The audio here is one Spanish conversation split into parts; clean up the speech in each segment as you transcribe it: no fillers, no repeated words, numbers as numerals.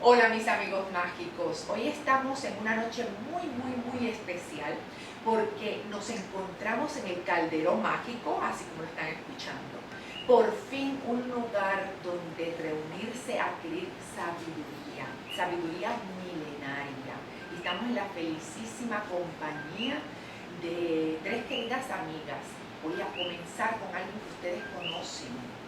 Hola mis amigos mágicos, hoy estamos en una noche muy especial porque nos encontramos en el Calderón Mágico, así como lo están escuchando. Por fin un lugar donde reunirse a adquirir sabiduría milenaria. Y estamos en la felicísima compañía de tres queridas amigas. Voy a comenzar con alguien que ustedes conocen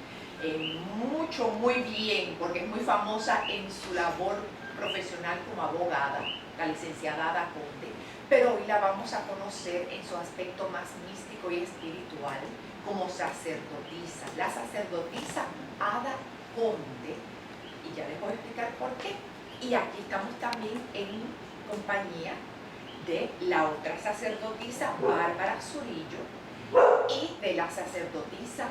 muy bien, porque es muy famosa en su labor profesional como abogada, la licenciada Ada Conde, pero hoy la vamos a conocer en su aspecto más místico y espiritual como sacerdotisa, la sacerdotisa Ada Conde, y ya les voy a explicar por qué. Y aquí estamos también en compañía de la otra sacerdotisa Bárbara Zurillo y de la sacerdotisa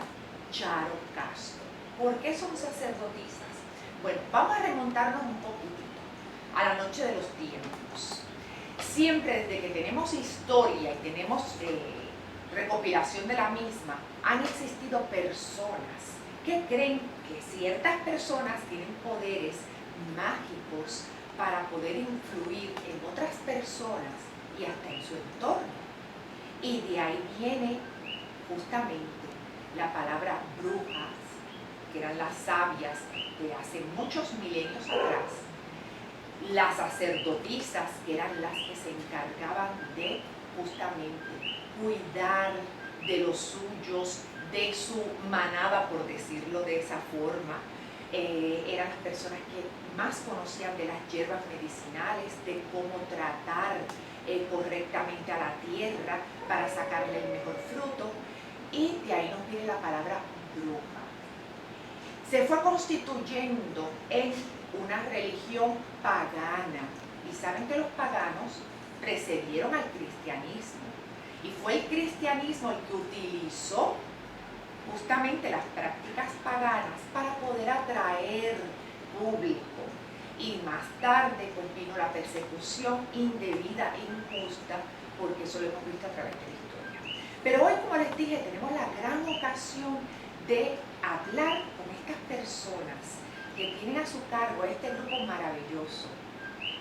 Charo Castro. ¿Por qué son sacerdotisas? Bueno, vamos a remontarnos un poquitito a la noche de los tiempos. Siempre desde que tenemos historia y tenemos recopilación de la misma, han existido personas que creen que ciertas personas tienen poderes mágicos para poder influir en otras personas y hasta en su entorno. Y de ahí viene justamente la palabra brujas, que eran las sabias de hace muchos milenios atrás, las sacerdotisas, que eran las que se encargaban de justamente cuidar de los suyos, de su manada, por decirlo de esa forma. Eran las personas que más conocían de las hierbas medicinales, de cómo tratar correctamente a la tierra para sacarle el mejor fruto. Y de ahí nos viene la palabra bruja. Se fue constituyendo en una religión pagana. Y saben que los paganos precedieron al cristianismo. Y fue el cristianismo el que utilizó justamente las prácticas paganas para poder atraer público. Y más tarde vino la persecución indebida e injusta, porque eso lo hemos visto a través de la historia. Pero hoy, como les dije, tenemos la gran ocasión de hablar con estas personas que tienen a su cargo este grupo maravilloso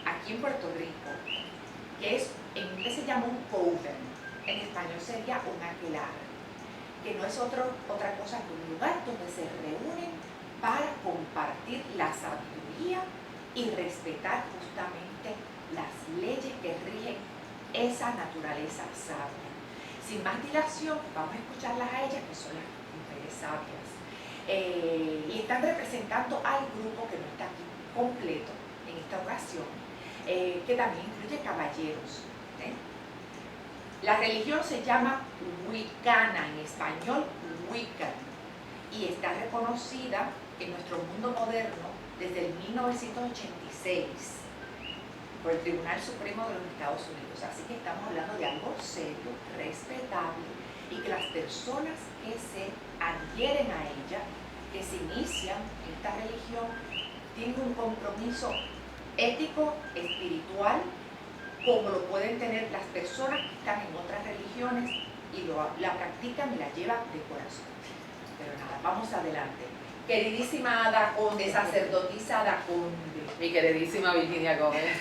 aquí en Puerto Rico, que es, en inglés se llama un coven, en español sería un aquelarre, que no es otra cosa que un lugar donde se reúnen para compartir la sabiduría y respetar justamente las leyes que rigen esa naturaleza sabia. Sin más dilación, vamos a escucharlas a ellas, que son las mujeres sabias. Y están representando al grupo que no está aquí completo en esta ocasión, que también incluye caballeros. La religión se llama Wicana, en español Wiccan, y está reconocida en nuestro mundo moderno desde el 1986 por el Tribunal Supremo de los Estados Unidos. Así que estamos hablando de algo serio, respetable, y que las personas que se adhieren a ella, que se inician en esta religión, tienen un compromiso ético, espiritual, como lo pueden tener las personas que están en otras religiones y la practican y la llevan de corazón. Pero nada, vamos adelante. Queridísima Ada Conde, sacerdotisa Ada Conde. Mi queridísima Virginia Gómez.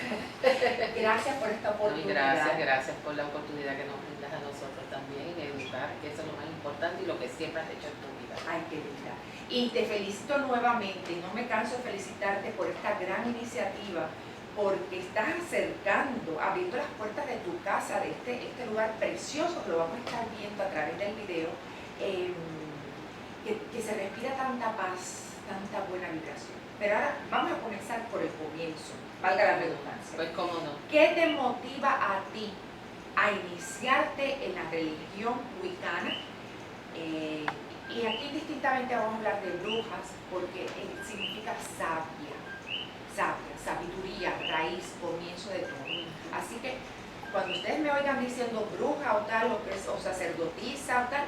Gracias por esta oportunidad. Gracias por la oportunidad que nos brindas a nosotros también en educar, que eso es lo más importante y lo que siempre has hecho en tu vida. Ay, qué linda. Y te felicito nuevamente, y no me canso de felicitarte por esta gran iniciativa, porque estás abriendo las puertas de tu casa, de este lugar precioso que lo vamos a estar viendo a través del video, que se respira tanta paz, tanta buena vibración. Pero ahora vamos a comenzar por el comienzo, valga la redundancia. Pues cómo no. ¿Qué te motiva a ti a iniciarte en la religión wicana? Y aquí distintamente vamos a hablar de brujas, porque significa sabiduría, raíz, comienzo de todo. Así que cuando ustedes me oigan diciendo bruja o tal, o sacerdotisa o tal,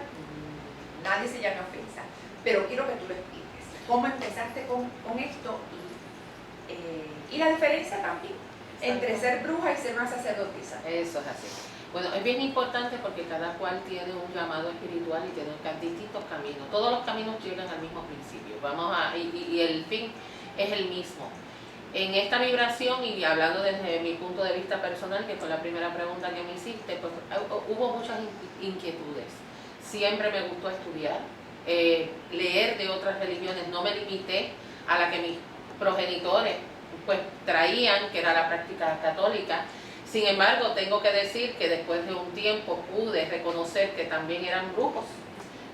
nadie se llame ofensa, pero quiero que tú lo expliques. ¿Cómo empezaste con esto? Y la diferencia también entre ser bruja y ser una sacerdotisa. Eso es así. Bueno, es bien importante porque cada cual tiene un llamado espiritual y tiene distintos caminos. Todos los caminos llegan al mismo principio. Y el fin es el mismo. En esta vibración, y hablando desde mi punto de vista personal, que fue la primera pregunta que me hiciste, pues hubo muchas inquietudes. Siempre me gustó estudiar, leer de otras religiones. No me limité a la que mis progenitores pues traían, que era la práctica católica. Sin embargo, tengo que decir que después de un tiempo pude reconocer que también eran brujos.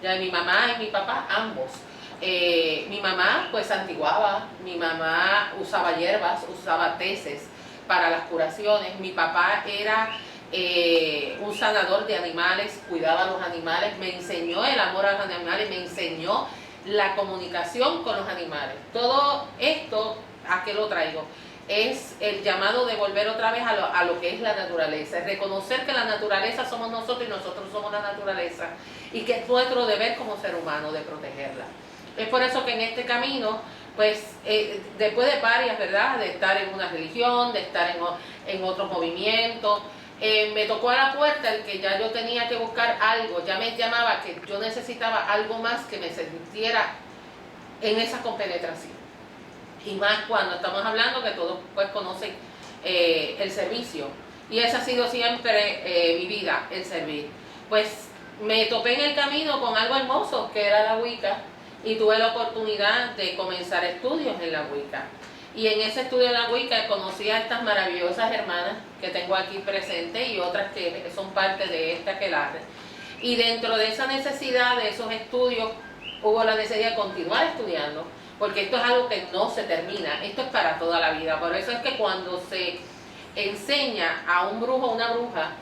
Ya mi mamá y mi papá, ambos. Mi mamá pues santiguaba, mi mamá usaba hierbas, usaba teces para las curaciones. Mi papá era un sanador de animales, cuidaba a los animales, me enseñó el amor a los animales, me enseñó la comunicación con los animales. Todo esto, ¿a qué lo traigo? Es el llamado de volver otra vez a lo que es la naturaleza, es reconocer que la naturaleza somos nosotros y nosotros somos la naturaleza, y que es nuestro deber como ser humano de protegerla. Es por eso que en este camino, pues después de varias, ¿verdad?, de estar en una religión, de estar en otros movimientos, me tocó a la puerta el que ya yo tenía que buscar algo, ya me llamaba que yo necesitaba algo más que me sintiera en esa compenetración. Y más cuando estamos hablando que todos pues conocen el servicio. Y esa ha sido siempre mi vida, el servir. Pues me topé en el camino con algo hermoso que era la Wicca, y tuve la oportunidad de comenzar estudios en la Wicca. Y en ese estudio en la Wicca conocí a estas maravillosas hermanas que tengo aquí presentes y otras que son parte de esta aquelarre. Y dentro de esa necesidad de esos estudios hubo la necesidad de continuar estudiando, porque esto es algo que no se termina, esto es para toda la vida. Por eso es que cuando se enseña a un brujo o una bruja,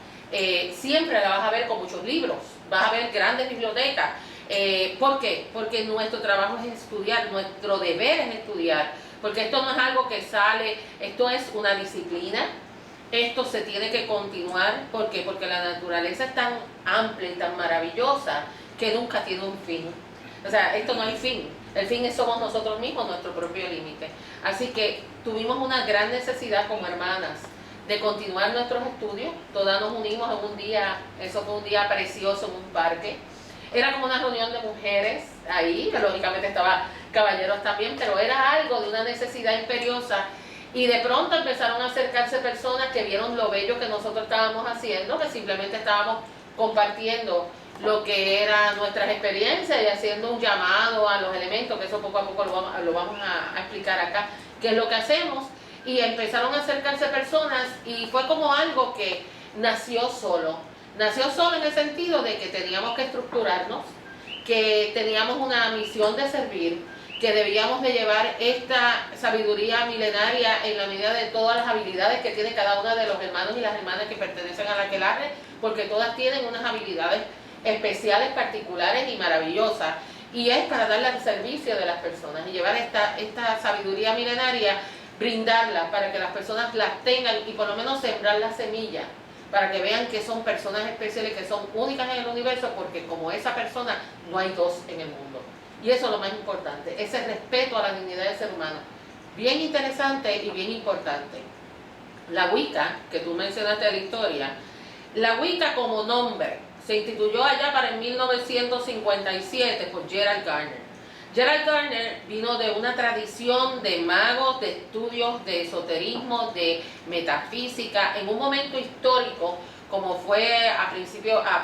siempre la vas a ver con muchos libros, vas a ver grandes bibliotecas. ¿Por qué? Porque nuestro trabajo es estudiar, nuestro deber es estudiar, porque esto no es algo que sale, esto es una disciplina, esto se tiene que continuar. ¿Por qué? Porque la naturaleza es tan amplia y tan maravillosa que nunca tiene un fin. O sea, esto no hay fin. El fin somos nosotros mismos, nuestro propio límite. Así que tuvimos una gran necesidad como hermanas de continuar nuestros estudios. Todas nos unimos en un día, eso fue un día precioso en un parque. Era como una reunión de mujeres ahí, que lógicamente estaba caballeros también, pero era algo de una necesidad imperiosa. Y de pronto empezaron a acercarse personas que vieron lo bello que nosotros estábamos haciendo, que simplemente estábamos compartiendo lo que eran nuestras experiencias y haciendo un llamado a los elementos, que eso poco a poco lo vamos a explicar acá, qué es lo que hacemos. Y empezaron a acercarse personas y fue como algo que nació solo en el sentido de que teníamos que estructurarnos, que teníamos una misión de servir, que debíamos de llevar esta sabiduría milenaria en la medida de todas las habilidades que tiene cada uno de los hermanos y las hermanas que pertenecen a la aquelarre, porque todas tienen unas habilidades especiales, particulares y maravillosas, y es para darle al servicio de las personas y llevar esta sabiduría milenaria, brindarla para que las personas las tengan y por lo menos sembrar la semilla, para que vean que son personas especiales, que son únicas en el universo, porque como esa persona no hay dos en el mundo. Y eso es lo más importante, ese respeto a la dignidad del ser humano. Bien interesante y bien importante. La Wicca, que tú mencionaste de la historia, la Wicca como nombre se instituyó allá para el 1957 por Gerald Gardner. Gerald Gardner vino de una tradición de magos, de estudios de esoterismo, de metafísica, en un momento histórico como fue a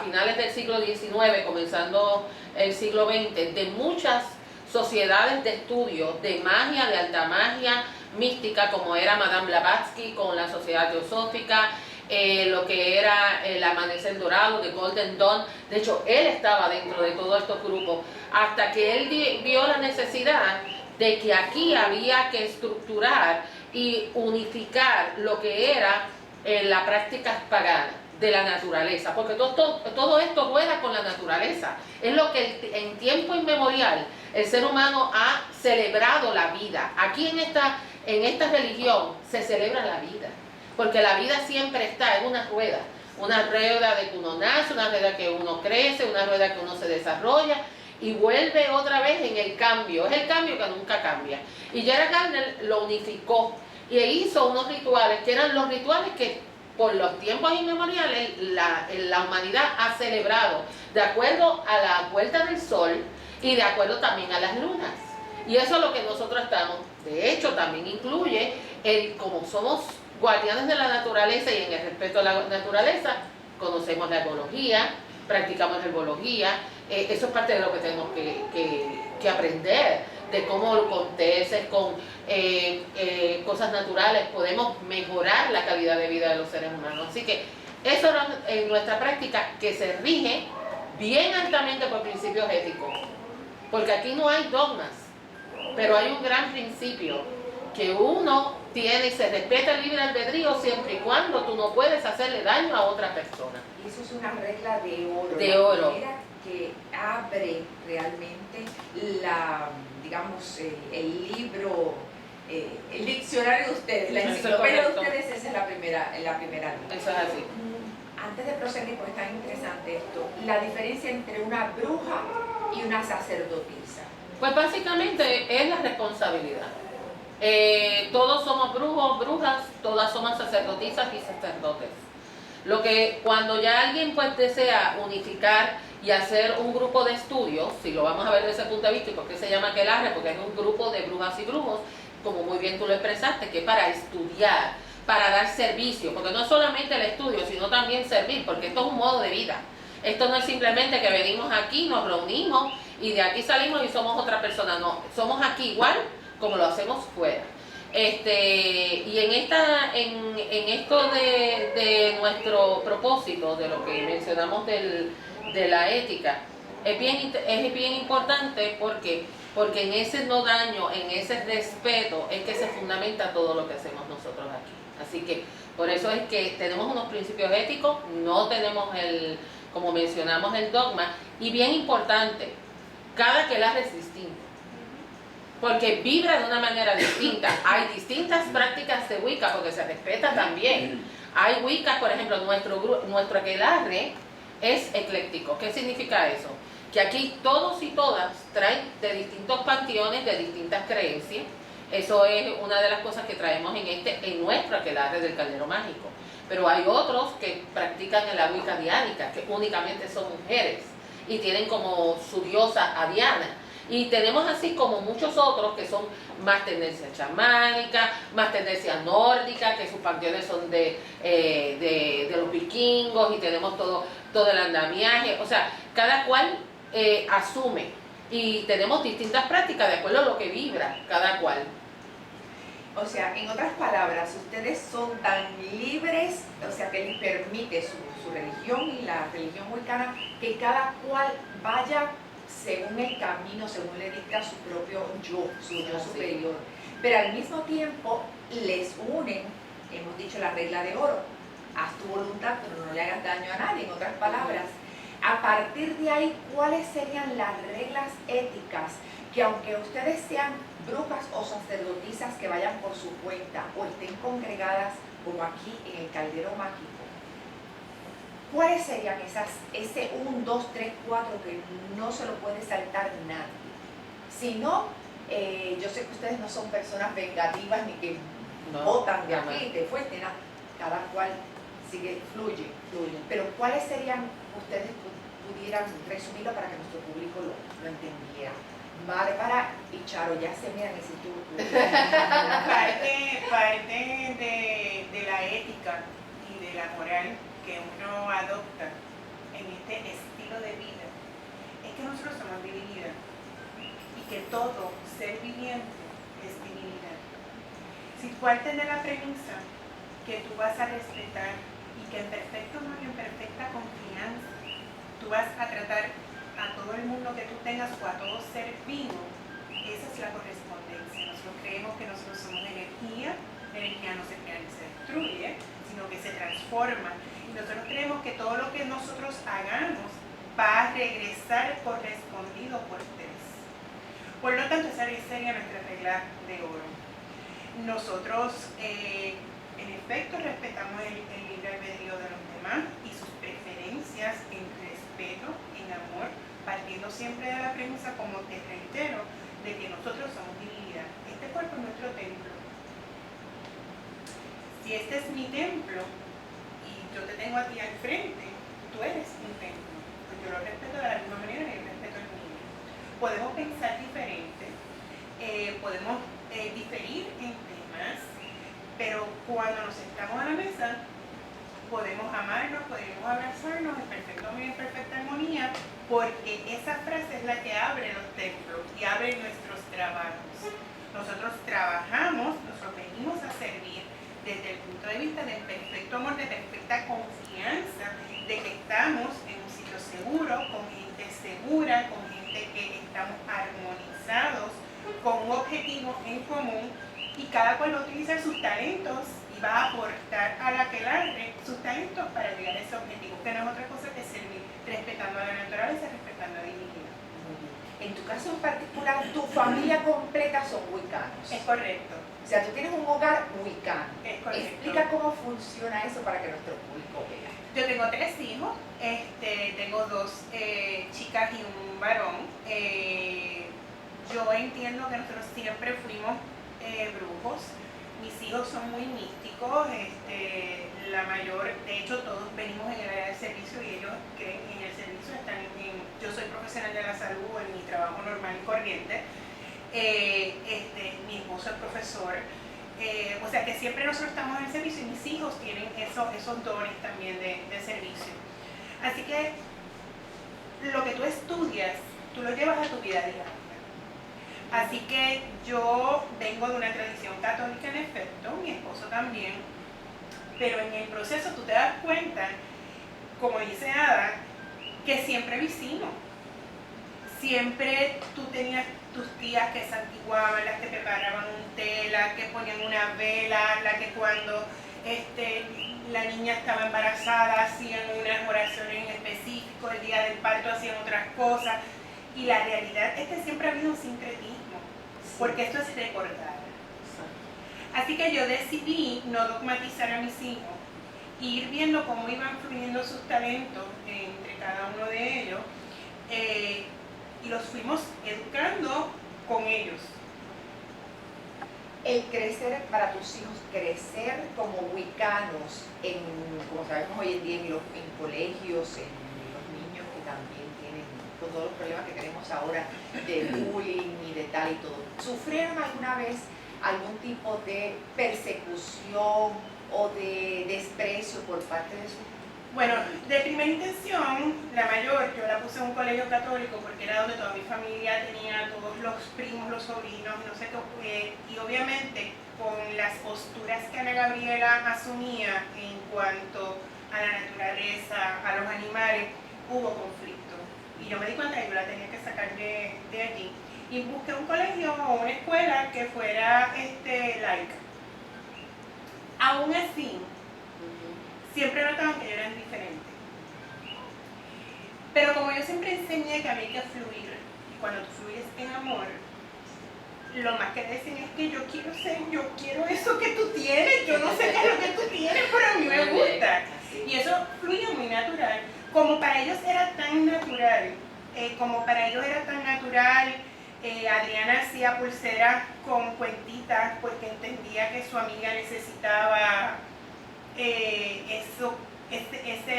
finales del siglo XIX, comenzando el siglo XX, de muchas sociedades de estudio de magia, de alta magia, mística, como era Madame Blavatsky con la Sociedad Teosófica, lo que era el Amanecer Dorado de Golden Dawn. De hecho, él estaba dentro de todos estos grupos, hasta que él vio la necesidad de que aquí había que estructurar y unificar lo que era la práctica pagana de la naturaleza, porque todo esto rueda con la naturaleza. Es lo que en tiempo inmemorial el ser humano ha celebrado la vida. Aquí en esta religión se celebra la vida, porque la vida siempre está en una rueda de que uno nace, una rueda que uno crece, una rueda que uno se desarrolla y vuelve otra vez en el cambio. Es el cambio que nunca cambia. Y Gerald Gardner lo unificó y hizo unos rituales que eran los rituales que por los tiempos inmemoriales la humanidad ha celebrado, de acuerdo a la vuelta del sol y de acuerdo también a las lunas. Y eso es lo que nosotros estamos. De hecho, también incluye como somos guardianes de la naturaleza y en el respeto a la naturaleza, conocemos la herbología, practicamos la herbología, eso es parte de lo que tenemos que aprender, de cómo con teces, con cosas naturales podemos mejorar la calidad de vida de los seres humanos. Así que eso es nuestra práctica, que se rige bien altamente por principios éticos, porque aquí no hay dogmas, pero hay un gran principio, que uno tiene y se respeta el libre albedrío siempre y cuando tú no puedes hacerle daño a otra persona. Y eso es una regla de oro. De oro. La manera que abre realmente digamos, el libro, el diccionario de ustedes, la enciclopedia de ustedes, esa es la primera línea. Eso es así. Antes de proseguir, porque está interesante esto, la diferencia entre una bruja y una sacerdotisa. Pues básicamente es la responsabilidad. Todos somos brujos, brujas, todas somos sacerdotisas y sacerdotes. Lo que cuando ya alguien pues desea unificar y hacer un grupo de estudios, si lo vamos a ver desde ese punto de vista, ¿y por qué se llama aquelarre? Porque es un grupo de brujas y brujos, como muy bien tú lo expresaste, que para estudiar, para dar servicio, porque no es solamente el estudio, sino también servir, porque esto es un modo de vida. Esto no es simplemente que venimos aquí, nos reunimos y de aquí salimos y somos otra persona, no, somos aquí igual como lo hacemos fuera. Y en esto de nuestro propósito, de lo que mencionamos de la ética, es bien importante porque en ese no daño, en ese respeto es que se fundamenta todo lo que hacemos nosotros aquí. Así que por eso es que tenemos unos principios éticos, no tenemos como mencionamos, el dogma, y bien importante, cada aquelarre es distinto, porque vibra de una manera distinta. Hay distintas prácticas de Wicca, porque se respeta también. Hay Wiccas, por ejemplo, nuestro aquelarre es ecléctico. ¿Qué significa eso? Que aquí todos y todas traen de distintos panteones, de distintas creencias. Eso es una de las cosas que traemos en nuestro aquelarre del Caldero Mágico. Pero hay otros que practican la Wicca diánica, que únicamente son mujeres y tienen como su diosa a Diana. Y tenemos así como muchos otros que son más tendencia chamánica, más tendencia nórdica, que sus panteones son de los vikingos, y tenemos todo el andamiaje. O sea, cada cual asume, y tenemos distintas prácticas de acuerdo a lo que vibra cada cual. O sea, en otras palabras, ustedes son tan libres, o sea, que les permite su religión y la religión wicana, que cada cual vaya según el camino, según le dicta su propio yo, su yo superior. Pero al mismo tiempo les unen, hemos dicho la regla de oro, haz tu voluntad pero no le hagas daño a nadie. En otras palabras, a partir de ahí, ¿cuáles serían las reglas éticas que, aunque ustedes sean brujas o sacerdotisas que vayan por su cuenta o estén congregadas como aquí en el Caldero Mágico, cuáles serían ese 1, 2, 3, 4 que no se lo puede saltar nadie? Si no, yo sé que ustedes no son personas vengativas ni que botan de aquí, de fuerte, nada. Cada cual fluye. Pero ¿cuáles serían, ustedes pudieran resumirlo para que nuestro público lo entendiera? Bárbara y Charo, ya se miran ese tú. Parte de la ética y de la moral que uno adopta en este estilo de vida es que nosotros somos divinidad y que todo ser viviente es divinidad. Si tú partes de la premisa que tú vas a respetar y que en perfecto amor y en perfecta confianza tú vas a tratar a todo el mundo que tú tengas o a todo ser vivo, esa es la correspondencia. Nosotros creemos que nosotros somos energía, la energía no se crea ni se destruye, sino que se transforma. Y nosotros creemos que todo lo que nosotros hagamos va a regresar correspondido por tres. Por lo tanto, esa sería nuestra regla de oro. Nosotros, en efecto, respetamos el libre albedrío de los demás y sus preferencias en respeto, en amor, partiendo siempre de la premisa, como te reitero, de que nosotros somos divinidad. Este cuerpo es nuestro templo. Si este es mi templo y yo te tengo a ti al frente, tú eres mi templo. Pues yo lo respeto de la misma manera que yo respeto el mío. Podemos pensar diferente, podemos diferir en temas, cuando nos sentamos a la mesa, podemos amarnos, podemos abrazarnos en perfecta armonía, porque esa frase es la que abre los templos y abre nuestros trabajos. Nosotros trabajamos, nosotros venimos a servir desde el punto de vista del perfecto amor, de perfecta confianza, de que estamos en un sitio seguro, con gente segura, con gente que estamos armonizados, con un objetivo en común, y cada cual va a utilizar sus talentos y va a aportar a la aquelarre sus talentos para llegar a ese objetivo, que no es otra cosa que servir, respetando a la naturaleza, respetando a la divinidad. En tu caso en particular, tu familia completa son wiccanos. Es correcto. O sea, tú tienes un hogar wicano. Es correcto. Explica cómo funciona eso para que nuestro público vea. Yo tengo 3 hijos, tengo 2 chicas y un varón. Yo entiendo que nosotros siempre fuimos brujos. Mis hijos son muy místicos, la mayor, de hecho todos venimos en el área del servicio y ellos creen en el servicio, yo soy profesional de la salud en mi trabajo normal y corriente, mi esposo es profesor, o sea que siempre nosotros estamos en el servicio y mis hijos tienen esos dones también de servicio. Así que lo que tú estudias, tú lo llevas a tu vida diaria. Así que yo vengo de una tradición católica en efecto, mi esposo también, pero en el proceso tú te das cuenta, como dice Ada, que siempre lo hicimos. Siempre tú tenías tus tías que santiguaban, las que preparaban un té, las que ponían una vela, las que cuando la niña estaba embarazada hacían unas oraciones en específico, el día del parto hacían otras cosas. Y la realidad es que siempre ha habido un sincretismo, porque esto es recordar. Así que yo decidí no dogmatizar a mis hijos, ir viendo cómo iban fluyendo sus talentos entre cada uno de ellos, y los fuimos educando con ellos. El crecer para tus hijos, crecer como wiccanos, como sabemos hoy en día en colegios, en los niños que también tienen con todos los problemas que tenemos ahora de bullying y de tal y todo. ¿Sufrieron alguna vez algún tipo de persecución o de desprecio por parte de sus? Bueno, de primera intención, la mayor, yo la puse en un colegio católico porque era donde toda mi familia tenía todos los primos, los sobrinos, no sé qué, y obviamente con las posturas que Ana Gabriela asumía en cuanto a la naturaleza, a los animales, hubo conflicto. Y yo me di cuenta que yo la tenía que sacar de allí. Y busqué un colegio o una escuela que fuera laica. Aún así, siempre notaban que yo era diferente. Pero como yo siempre enseñé que a mí hay que fluir, y cuando tú fluyes en amor, lo más que decían es que yo quiero eso que tú tienes, yo no sé qué es lo que tú tienes, pero a mí me gusta. Y eso fluye muy natural. Como para ellos era tan natural, Adriana hacía pulseras con cuentitas porque entendía que su amiga necesitaba ese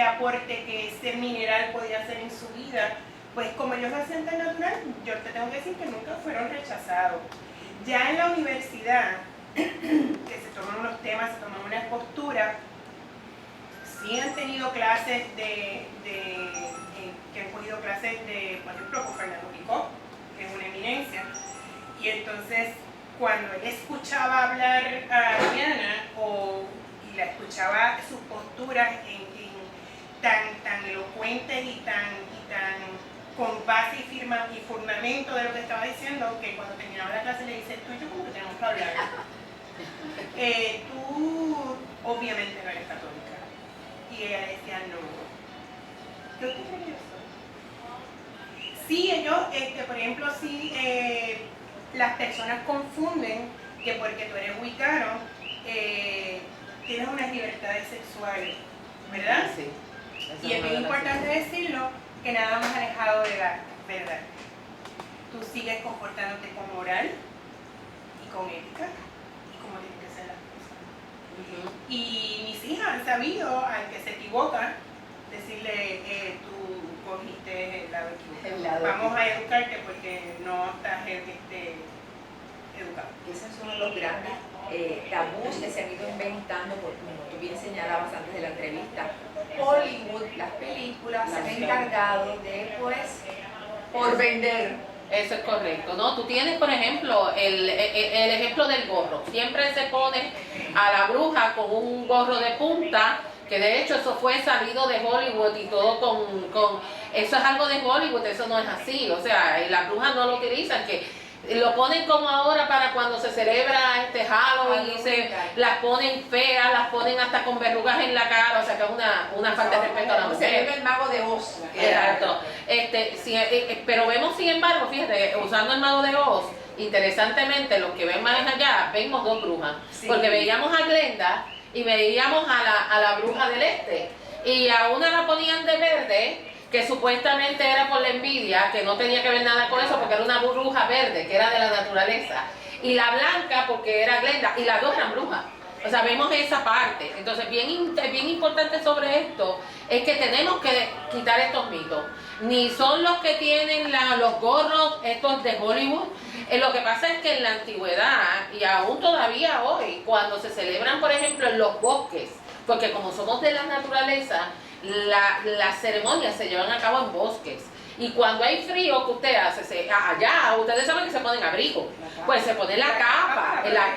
aporte que ese mineral podía hacer en su vida. Pues como ellos lo hacían tan natural, yo te tengo que decir que nunca fueron rechazados. Ya en la universidad, que se toman unos temas, se toman unas posturas, sí han tenido clases que han cogido clases de, por ejemplo, con Fernando Picó, que es una eminencia, y entonces cuando él escuchaba hablar a Adriana y la escuchaba sus posturas tan elocuentes y tan con base y fundamento de lo que estaba diciendo, que cuando terminaba la clase le dice, tú y yo como que tenemos que hablar. Tú obviamente no eres católica. Y ella decía, no. ¿Qué usted cree que yo soy? Sí, ellos, por ejemplo, sí, las personas confunden que porque tú eres wicano, tienes unas libertades sexuales, ¿verdad? Sí. Y es muy importante decirlo, que nada más alejado de la verdad. Tú sigues comportándote con moral y con ética y como tienen que ser las cosas. Y mis hijas han sabido, al que se equivoca, decirle, tú cogiste el lado equivocado. Vamos a educarte porque no estás educado. Esos son los grandes tabús que se han ido inventando, porque como tú bien señalabas antes de la entrevista, Hollywood, las películas se han encargado de, pues, por vender. Eso es correcto, ¿no? Tú tienes, por ejemplo, el ejemplo del gorro. Siempre se pone a la bruja con un gorro de punta, que de hecho eso fue salido de Hollywood y todo eso es algo de Hollywood, eso no es así. O sea, las brujas no lo utilizan, que lo ponen como ahora para cuando se celebra Halloween y las ponen feas, las ponen hasta con verrugas en la cara, o sea que es una falta de respeto a la mujer. Se ve el mago de Oz. Exacto. Pero vemos, sin embargo, fíjate, usando el mago de Oz, interesantemente, los que ven más allá, vemos dos brujas. Sí. Porque veíamos a Glenda y veíamos a la bruja del este. Y a una la ponían de verde, que supuestamente era por la envidia, que no tenía que ver nada con eso, porque era una bruja verde, que era de la naturaleza. Y la blanca, porque era Glenda, y las dos eran brujas. O sea, vemos esa parte. Entonces, bien importante sobre esto es que tenemos que quitar estos mitos. Ni son los que tienen los gorros estos de Hollywood. Lo que pasa es que en la antigüedad, y aún todavía hoy, cuando se celebran, por ejemplo, en los bosques, porque como somos de la naturaleza, las ceremonias se llevan a cabo en bosques. Y cuando hay frío, ¿qué usted hace? Allá, ustedes saben que se ponen abrigo. Pues se pone la capa, la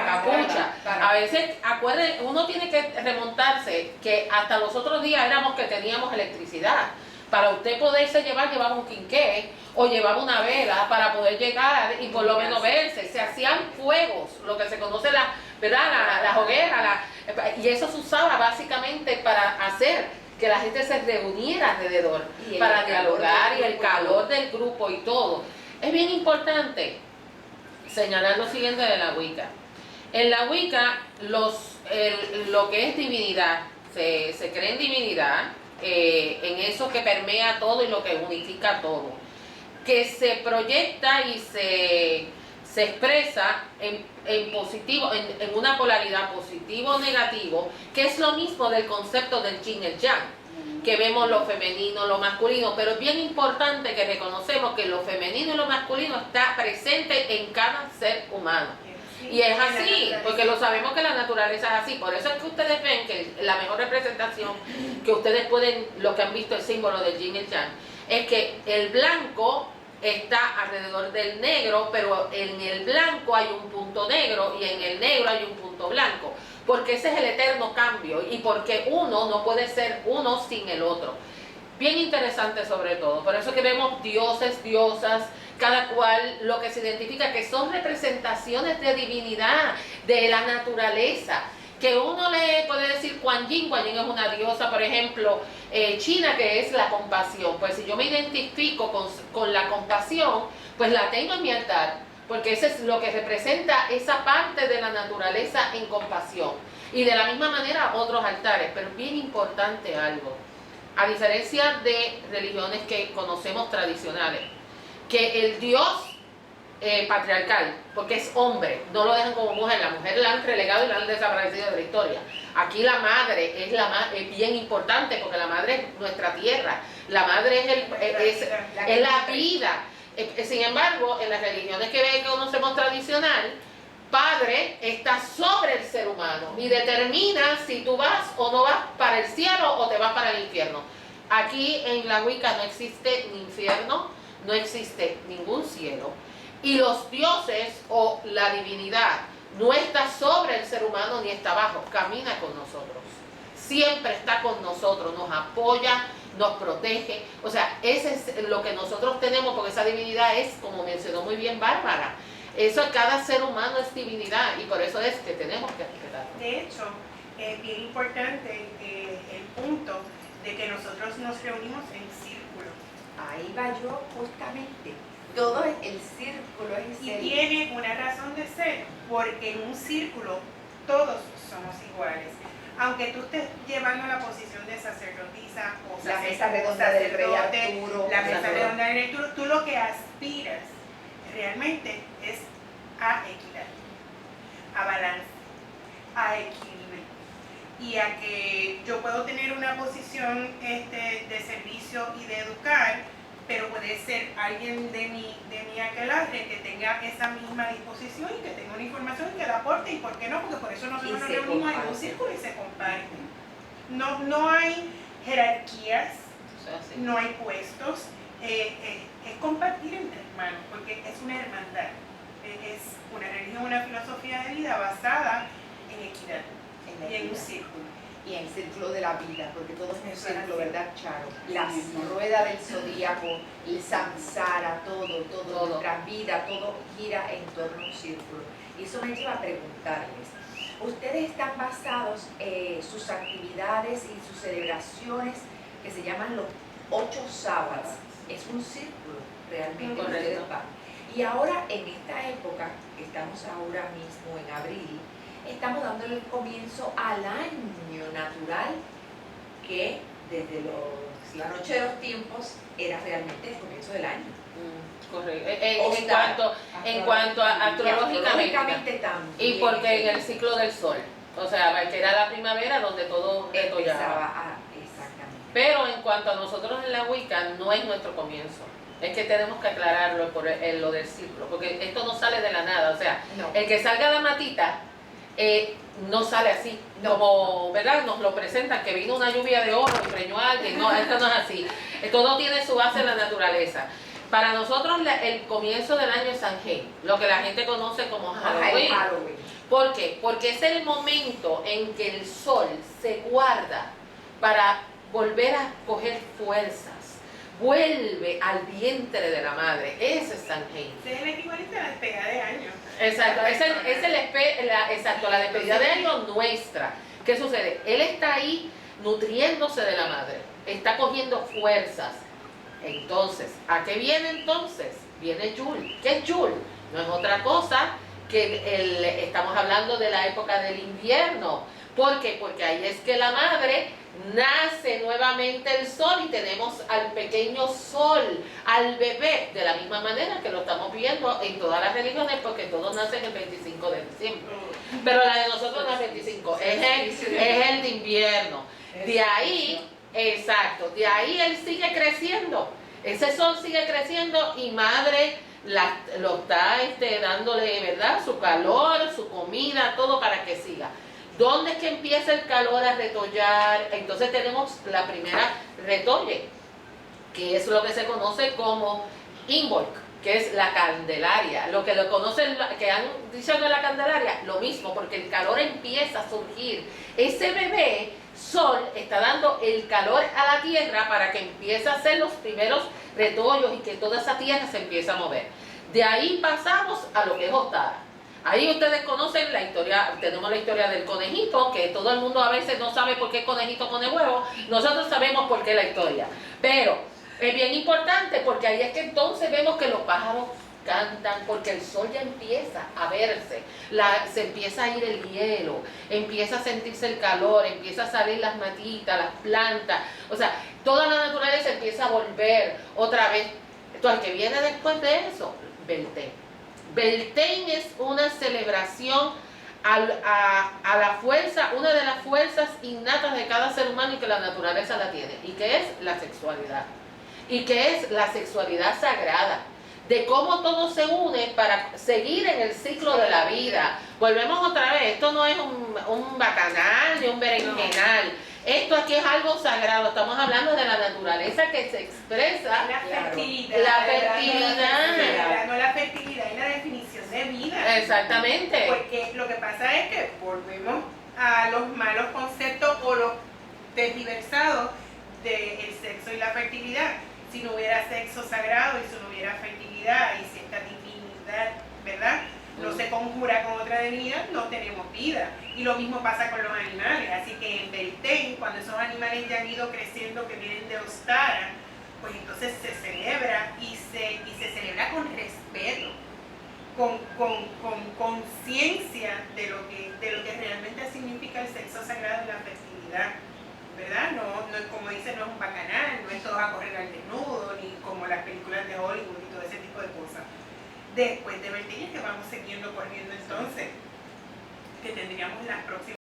capucha. A veces, acuérdense, uno tiene que remontarse que hasta los otros días éramos que teníamos electricidad. Para usted poderse llevaba un quinqué o llevaba una vela para poder llegar y por lo menos verse. Se hacían fuegos, lo que se conoce la hoguera, y eso se usaba básicamente para hacer que la gente se reuniera alrededor, para dialogar y el calor del grupo y todo. Es bien importante señalar lo siguiente de la Wicca. En la Wicca, lo que es divinidad, se cree en divinidad, en eso que permea todo y lo que unifica todo, que se proyecta y se expresa en positivo, en una polaridad positivo-negativo, que es lo mismo del concepto del yin y el yang, que vemos lo femenino, lo masculino, pero es bien importante que reconocemos que lo femenino y lo masculino está presente en cada ser humano. Y es así, porque lo sabemos que la naturaleza es así. Por eso es que ustedes ven que la mejor representación que ustedes pueden, lo que han visto el símbolo del yin y el yang, es que el blanco está alrededor del negro, pero en el blanco hay un punto negro y en el negro hay un punto blanco, porque ese es el eterno cambio y porque uno no puede ser uno sin el otro. Bien interesante sobre todo, por eso que vemos dioses, diosas, cada cual lo que se identifica que son representaciones de divinidad, de la naturaleza, que uno le puede decir Kuan Yin es una diosa, por ejemplo, china, que es la compasión. Pues si yo me identifico con la compasión, pues la tengo en mi altar, porque eso es lo que representa esa parte de la naturaleza en compasión. Y de la misma manera otros altares, pero es bien importante algo, a diferencia de religiones que conocemos tradicionales, que el Dios patriarcal, porque es hombre, no lo dejan como mujer, la mujer la han relegado y la han desaparecido de la historia. Aquí la madre es bien importante, porque la madre es nuestra tierra, la madre es la vida. Sin embargo, en las religiones que conocemos tradicional, padre está sobre el ser humano y determina si tú vas o no vas para el cielo o te vas para el infierno. Aquí en la Wicca no existe ni infierno, no existe ningún cielo. Y los dioses o la divinidad no está sobre el ser humano ni está abajo, camina con nosotros. Siempre está con nosotros, nos apoya, nos protege. O sea, ese es lo que nosotros tenemos, porque esa divinidad es, como mencionó muy bien Bárbara, eso cada ser humano es divinidad y por eso es que tenemos que respetar. De hecho, es bien importante el punto de que nosotros nos reunimos en círculo. Ahí va yo justamente. Todo el círculo es y tiene una razón de ser, porque en un círculo todos somos iguales. Aunque tú estés llevando la posición de sacerdotisa o la mesa redonda del Rey Arturo, la mesa redonda del Rey Arturo, tú lo que aspiras realmente es a equidad, a balance, a equilibrio, y a que yo puedo tener una posición de servicio y de educar, pero puede ser alguien de mi aquelarre que tenga esa misma disposición y que tenga una información y que la aporte, y por qué no, porque por eso nosotros nos reunimos en un círculo y se comparten. No hay jerarquías, no hay puestos, es compartir entre hermanos, porque es una hermandad, es una religión, una filosofía de vida basada en equidad y en un círculo. Y en el círculo de la vida, porque todo es un círculo, ¿verdad, Charo? La rueda del zodíaco, el samsara, todo, nuestra vida, todo gira en torno a un círculo. Y eso me lleva a preguntarles, ustedes están basados sus actividades y sus celebraciones que se llaman los 8 sábados, es un círculo realmente que ustedes van. Y ahora en esta época, que estamos ahora mismo en abril, estamos dándole el comienzo al año natural, que desde la noche de los tiempos era realmente el comienzo del año. Correcto. En cuanto a astrológicamente también. Y porque en el ciclo del sol, o sea, que era la primera donde todo retollaba. Exactamente. Pero en cuanto a nosotros en la Wicca, no es nuestro comienzo. Es que tenemos que aclararlo por lo del ciclo, porque esto no sale de la nada. O sea, no. El que salga la matita no sale así, como, ¿verdad? Nos lo presentan, que vino una lluvia de oro y preñó a alguien. No, esto no es así. Todo tiene su base en la naturaleza. Para nosotros el comienzo del año es Samhain, lo que la gente conoce como Halloween. ¿Por qué? Porque es el momento en que el sol se guarda para volver a coger fuerzas. Vuelve al vientre de la madre. Ese es Samhain. Es el equivalente a la despedida de año. Exacto, la despedida de año nuestra. ¿Qué sucede? Él está ahí nutriéndose de la madre, está cogiendo fuerzas. Entonces, ¿a qué viene entonces? Viene Yule. ¿Qué es Yule? No es otra cosa que estamos hablando de la época del invierno. ¿Por qué? Porque ahí es que la madre nace nuevamente el sol y tenemos al pequeño sol, al bebé, de la misma manera que lo estamos viendo en todas las religiones, porque todos nacen el 25 de diciembre. Pero la de nosotros no es 25, es el de invierno. De ahí, exacto, de ahí él sigue creciendo. Ese sol sigue creciendo y madre lo está dándole, ¿verdad?, su calor, su comida, todo para que siga. ¿Dónde es que empieza el calor a retollar? Entonces tenemos la primera retolle, que es lo que se conoce como Imbolc, que es la Candelaria. Lo que lo conocen, que han dicho de la Candelaria, lo mismo, porque el calor empieza a surgir. Ese bebé sol está dando el calor a la tierra para que empiece a hacer los primeros retollos y que toda esa tierra se empiece a mover. De ahí pasamos a lo que es Ostara. Ahí ustedes conocen la historia, tenemos la historia del conejito, que todo el mundo a veces no sabe por qué el conejito pone huevo, nosotros sabemos por qué la historia. Pero es bien importante porque ahí es que entonces vemos que los pájaros cantan, porque el sol ya empieza a verse, se empieza a ir el hielo, empieza a sentirse el calor, empieza a salir las matitas, las plantas, o sea, toda la naturaleza empieza a volver otra vez. Entonces, ¿qué viene después de eso? Beltane. Beltane es una celebración a la fuerza, una de las fuerzas innatas de cada ser humano y que la naturaleza la tiene, y que es la sexualidad, y que es la sexualidad sagrada, de cómo todo se une para seguir en el ciclo de la vida. Volvemos otra vez, esto no es un bacanal ni un berenjenal. Esto aquí es algo sagrado, estamos hablando de la naturaleza que se expresa. La fertilidad. La fertilidad. No la fertilidad, es la definición de vida. Exactamente. Porque lo que pasa es que volvemos a los malos conceptos o los tergiversados del sexo y la fertilidad. Si no hubiera sexo sagrado y si no hubiera fertilidad y si esta divinidad, ¿verdad?, no se conjura con otra divinidad, no tenemos vida. Y lo mismo pasa con los animales. Así que en Beltane, cuando esos animales ya han ido creciendo, que vienen de Ostara, pues entonces se celebra y se celebra con respeto, con conciencia de lo que realmente significa el sexo sagrado y la fertilidad, ¿verdad? No es como dicen, no es un bacanal, no es todo a correr al desnudo, ni como las películas de Hollywood y todo ese tipo de cosas. Después de Beltane, que vamos siguiendo corriendo entonces, que tendríamos las próximas